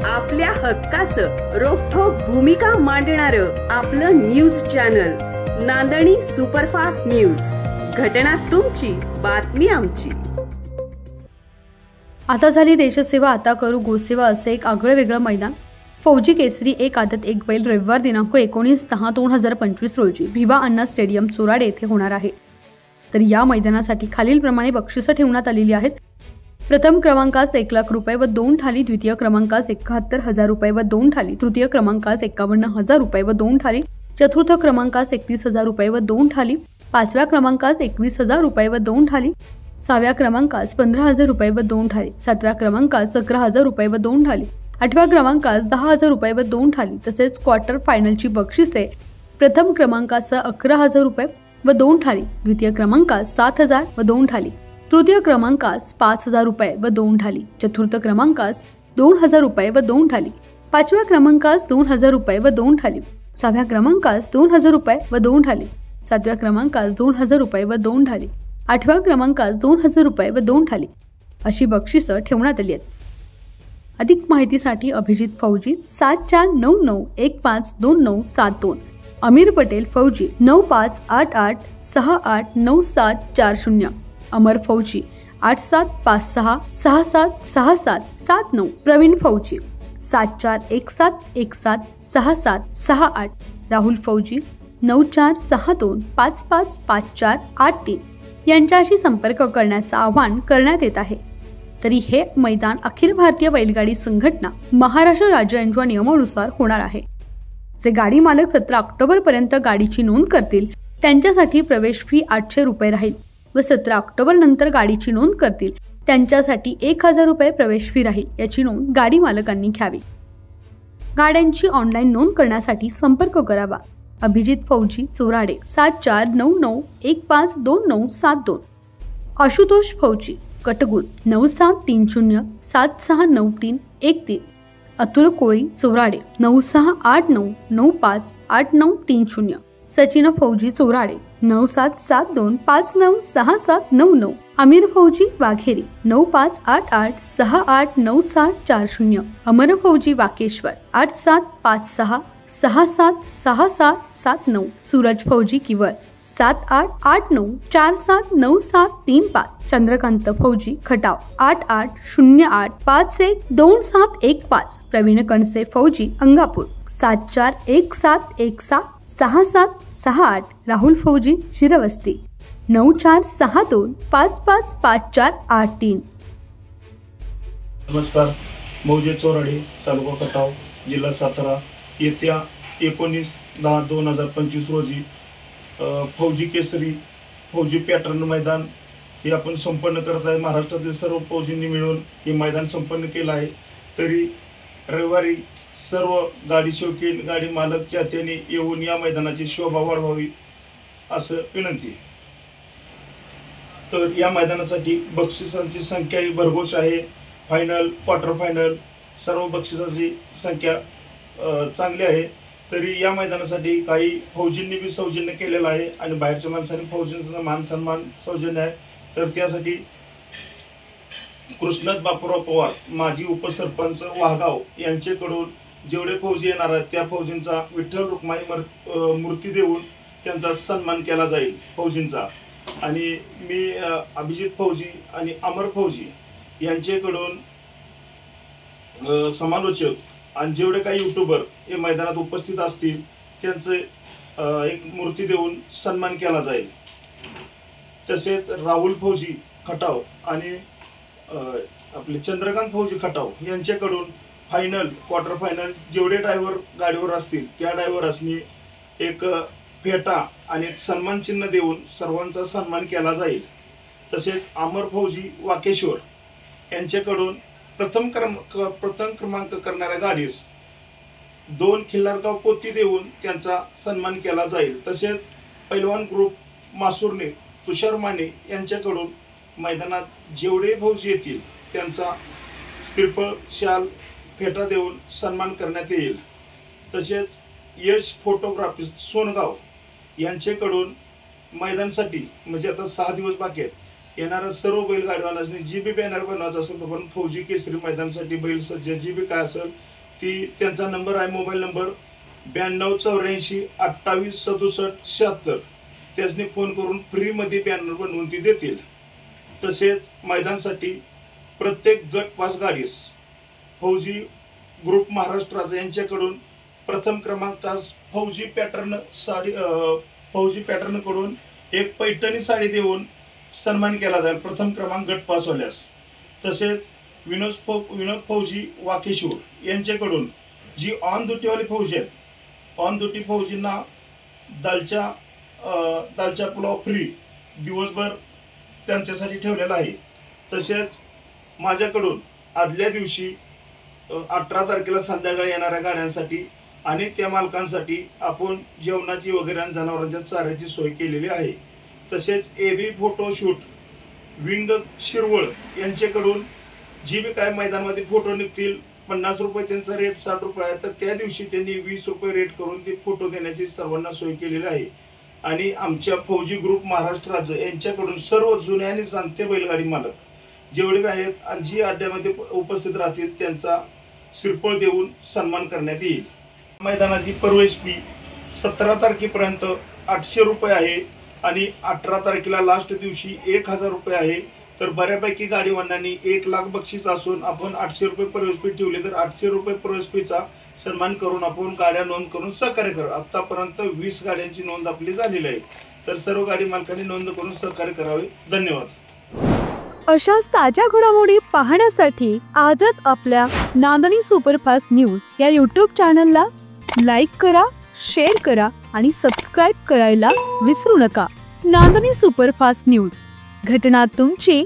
आपल्या हक्काचं रोखठोक भूमिका मांडणारं आपलं न्यूज चॅनल नांदणी सुपरफास्ट न्यूज। घटना तुमची, बातमी आमची। आता झाली देशसेवा, आता करू गोसेवा असं एक आगळं वेगळं मैदान फौजी केसरी एक आदत एक बैल रविवार दिनांक 19/10/2025 रोजी भिवा अण्णा स्टेडियम चोराडे येथे होणार आहे। तर या मैदानासाठी खालीलप्रमाणे बक्षिसं ठेवण्यात आलेली आहेत। प्रथम क्रमांकास 1,00,000 रुपये व 2 थाली, द्वितीय क्रमांकास 71,000 रुपये व 2 थाली, तृतीय क्रमांकास 51,000 रुपये व 2 थाली, चतुर्थ क्रमांकास 31,000 रुपये व 2 थाली, पाचव्या क्रमांकास 21,000 रुपये व 2 थाली, सहाव्या क्रमांकास 15,000 रुपये व 2 थाली, सातव्या क्रमांकास 11,000 रुपये व 2 थाली, आठव्या क्रमांकास 10,000 रुपये व 2 थाली, तसेच क्वार्टर फायनलची बक्षिसे प्रथम क्रमांकास 11,000 रुपये व 2 थाली, द्वितीय क्रमांकास 7,000 व 2 थाली, तृतीय क्रमांकास 5,000 रुपये व 2 थाली, चतुर्थ क्रमांकास 2,000 रुपये व 2 थाली, पाचव्या क्रमांकास 2,000 रुपये व 2 थाली, सहाव्या क्रमांकास 2,000 रुपये व 2 थाली, सातव्या क्रमांकास 2,000 रुपये व 2 थाली, आठव्या क्रमांकास 2,000 रुपये व 2 थाली अशी बक्षिसं ठेवण्यात आली आहेत। अधिक माहितीसाठी अभिजित फौजी 7499152972, अमीर पटेल फौजी 9588689740, अमर फौजी 8756676769, प्रवीण फौजी 7417176768, राहुल फौजी 9462555483 यांच्याशी संपर्क करण्याचं आवाहन करण्यात येत आहे। तरी हे मैदान अखिल भारतीय बैलगाडी संघटना महाराष्ट्र राज्य यांच्या नियमानुसार होणार आहे। जे गाडी मालक 17 ऑक्टोबर पर्यंत गाडीची नोंद करतील त्यांच्यासाठी प्रवेश फी 800 रुपये राहील व 17 ऑक्टोबर नंतर गाडीची नोंद करतील त्यांच्यासाठी 1,000 रुपये प्रवेश फी राहील। याची नोंद गाडी मालकांनी घ्यावी। गाड्यांची ऑनलाईन नोंद करण्यासाठी संपर्क करावा। अभिजित फौजी चोराडे 7499152972, आशुतोष फौजी कटगुल 9730769313, अतुल कोळी चोराडे 9689958930, सचिन फौजी चोराडे 9772596799, अमीर फौजी वाघेरी 9588689740, अमर फौजी वाकेश्वर 8756676779, सूरज फौजी किवळ 7889479735, चंद्रकांत फौजी खटाव 8808512715, प्रवीण कणसे फौजी अंगापूर 7417176768, राहुल फौजी शिरवस्ती 9462555483। नमस्कार, मौजे चोराडे तालुका खटाव जिल्हा सातारा येत्या 19/10/2025 रोजी फौजी केसरी फौजी पॅटर्न मैदान हे आपण संपन्न करत आहे। महाराष्ट्रातील सर्व फौजींनी मिळून हे मैदान संपन्न केलं आहे। तरी रविवारी सर्व गाडी शौकीन गाडी मालक चाहत्यांनी येऊन या मैदानाची शोभा वाढवावी असं विनंती। तर या मैदानासाठी बक्षिसांची संख्याही भरघोस आहे। फायनल, क्वार्टर फायनल सर्व बक्षिसांची संख्या चांगली आहे। तरी या मैदानासाठी काही फौजींनी बी सौजन्य केलेलं आहे आणि बाहेरच्या माणसांनी फौजींचा मान सन्मान सौजन्य आहे। तर त्यासाठी कृष्णत बापूराव पवार माजी उपसरपंच वाघाव यांच्याकडून जेवढे फौजी येणार आहेत त्या फौजींचा विठ्ठल रुक्माई मूर्ती देऊन त्यांचा सन्मान केला जाईल फौजींचा। आणि मी अभिजित फौजी आणि अमर फौजी यांच्याकडून समालोचक आणि जेवढे काही युट्यूबर हे मैदानात उपस्थित असतील त्यांचे एक मूर्ती देऊन सन्मान केला जाईल। तसेच राहुल फौजी खटाव आणि आपले चंद्रकांत फौजी खटाव यांच्याकडून फायनल, क्वार्टर फायनल जेवढे ड्रायव्हर गाडीवर असतील त्या ड्रायव्हर्सनी एक फेटा आणि एक सन्मान चिन्ह देऊन सर्वांचा सन्मान केला जाईल। तसेच अमर फौजी वाकेश्वर यांच्याकडून प्रथम क्रमांक करणाऱ्या गाडीस 2 खिल्लारगाव पोती देऊन त्यांचा सन्मान केला जाईल। तसेच पैलवान ग्रुप मासुर्ने तुषार माने यांच्याकडून मैदानात जेवढे फौजी येतील त्यांचा श्रीफळ, शाल, फेटा देऊन सन्मान करण्यात येईल। तसेच यश फोटोग्राफी सोनगाव यांच्याकडून मैदानासाठी म्हणजे आता 6 दिवस बाकी आहेत येणाऱ्या सर्व बैलगाडीवाल्यांनी जी बी बॅनर बनवायचा असेल तर पण फौजी केसरी मैदानासाठी बैल सज्ज जी बी काय असेल ती त्यांचा नंबर आहे, मोबाईल नंबर 9284286776. त्यासनी फोन करून फ्रीमध्ये बॅनर बनवून ती देतील. तसेच मैदानासाठी प्रत्येक गट 5 गाडीस फौजी ग्रुप महाराष्ट्राचा यांच्याकडून प्रथम क्रमांकास फौजी पॅटर्न कडून एक पैठणी साडी देऊन सन्मान केला जाईल प्रथम क्रमांक गट 5 वाल्यास. तसेच विनोद फौजी वाकेशूर यांच्याकडून जी ऑन ड्युटीवाली फौजी आहेत, ऑन ड्युटी फौजींना दालचा पुलाव फ्री दिवसभर त्यांच्यासाठी ठेवलेला आहे. तसेच माझ्याकडून आदल्या दिवशी 18 तारखेला संध्याकाळी येणाऱ्या गाड्यांसाठी आणि त्या मालकांसाठी आपण जेवणाची वगैरे आणि जनावरांच्या चाऱ्याची सोय केलेली आहे. तसेच AB फोटोशूट विंग शिरवळ यांच्याकडून जी बी काय मैदानामध्ये फोटो निघतील 50 रुपये त्यांचा रेट 60 रुपये आहे, तर त्या दिवशी त्यांनी 20 रुपये रेट करून ते फोटो देण्याची सर्वांना सोय केलेली आहे. आणि आमच्या फौजी ग्रुप महाराष्ट्राचं यांच्याकडून सर्व जुने आणि जाणते बैलगाडी मालक जेवढे आहेत आणि जी अड्ड्यामध्ये उपस्थित राहतील त्यांचा सिरपळ देऊन सन्मान करण्यात येईल. मैदानाची प्रवेश फी 17 तारखेपर्यंत 800 रुपये आहे आणि 18 तारखेला लास्ट दिवशी 1000 रुपये आहे. तर बऱ्यापैकी गाडीवाल्यांनी 1 लाख बक्षीस असून आपण 800 रुपये प्रवेश फी ठेवली, तर 800 रुपये प्रवेश फीचा सन्मान करून आपण गाड्या नोंद करून सहकार्य करा. आतापर्यंत 20 गाड्यांची नोंद आपली झालेली आहे. तर सर्व गाडी मालकांनी नोंद करून सहकार्य करावे. धन्यवाद. अशाच ताज्या घडामोडी पाहण्यासाठी आजच आपल्या नांदणी सुपरफास्ट न्यूज या यूट्यूब चॅनलला लाईक करा, शेअर करा आणि सबस्क्राईब करायला विसरू नका. नांदणी सुपरफास्ट न्यूज, घटना तुमची,